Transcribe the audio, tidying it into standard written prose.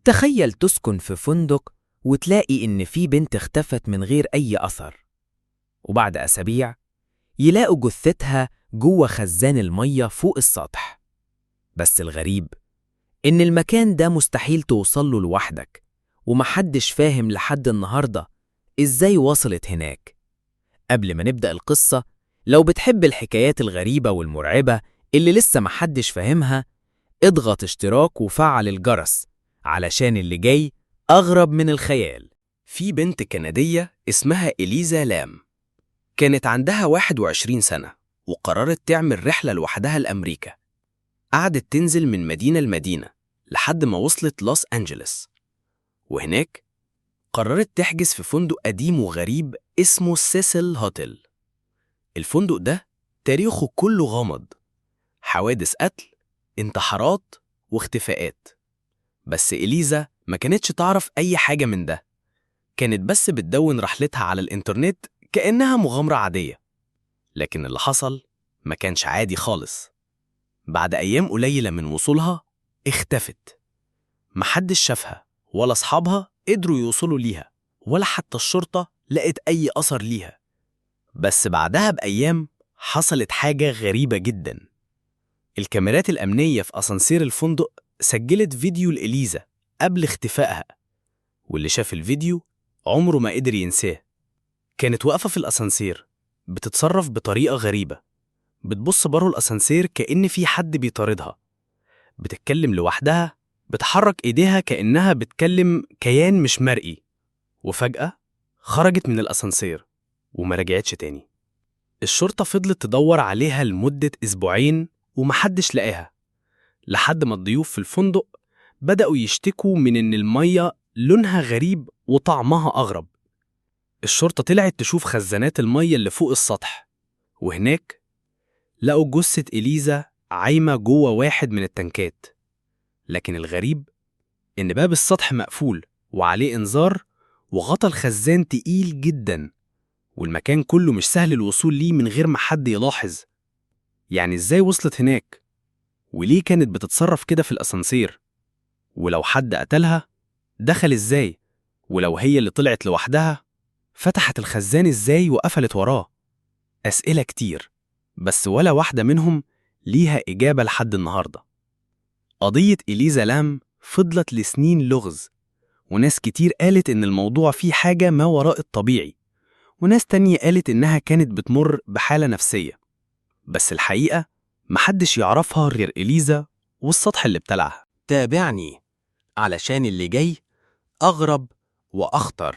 تخيل تسكن في فندق وتلاقي إن في بنت اختفت من غير أي أثر، وبعد أسابيع يلاقوا جثتها جوه خزان المية فوق السطح. بس الغريب إن المكان ده مستحيل توصله لوحدك، ومحدش فاهم لحد النهاردة إزاي وصلت هناك. قبل ما نبدأ القصة، لو بتحب الحكايات الغريبة والمرعبة اللي لسه محدش فاهمها، اضغط اشتراك وفعل الجرس علشان اللي جاي أغرب من الخيال. في بنت كندية اسمها إليزا لام، كانت عندها 21 سنة وقررت تعمل رحلة لوحدها لأمريكا. قعدت تنزل من مدينة لمدينة لحد ما وصلت لوس أنجلس، وهناك قررت تحجز في فندق قديم وغريب اسمه سيسل هوتيل. الفندق ده تاريخه كله غامض، حوادث قتل، انتحارات واختفاءات. بس إليزا ما كانتش تعرف أي حاجة من ده، كانت بس بتدون رحلتها على الإنترنت كأنها مغامرة عادية. لكن اللي حصل ما كانش عادي خالص. بعد أيام قليلة من وصولها اختفت. محدش شافها ولا أصحابها قدروا يوصلوا ليها، ولا حتى الشرطة لقت أي أثر ليها. بس بعدها بأيام حصلت حاجة غريبة جدا. الكاميرات الأمنية في أسانسير الفندق سجلت فيديو لإليزا قبل اختفائها، واللي شاف الفيديو عمره ما قدر ينساه. كانت واقفة في الأسانسير بتتصرف بطريقة غريبة، بتبص بره الأسانسير كأن في حد بيطاردها، بتتكلم لوحدها، بتحرك إيديها كأنها بتكلم كيان مش مرئي. وفجأة خرجت من الأسانسير وما رجعتش تاني. الشرطة فضلت تدور عليها لمدة أسبوعين ومحدش لقاها، لحد ما الضيوف في الفندق بدأوا يشتكوا من إن المية لونها غريب وطعمها أغرب. الشرطة طلعت تشوف خزانات المية اللي فوق السطح، وهناك لقوا جثة إليزا عايمة جوه واحد من التنكات. لكن الغريب إن باب السطح مقفول وعليه إنذار، وغطى الخزان تقيل جدا، والمكان كله مش سهل الوصول ليه من غير ما حد يلاحظ. يعني إزاي وصلت هناك؟ وليه كانت بتتصرف كده في الأسانسير؟ ولو حد قتلها دخل إزاي؟ ولو هي اللي طلعت لوحدها فتحت الخزان إزاي وقفلت وراه؟ أسئلة كتير، بس ولا واحدة منهم ليها إجابة لحد النهاردة. قضية إليزا لام فضلت لسنين لغز، وناس كتير قالت إن الموضوع فيه حاجة ما وراء الطبيعي، وناس تانية قالت إنها كانت بتمر بحالة نفسية. بس الحقيقة محدش يعرفها غير إليزا والسطح اللي ابتلعها. تابعني علشان اللي جاي أغرب وأخطر.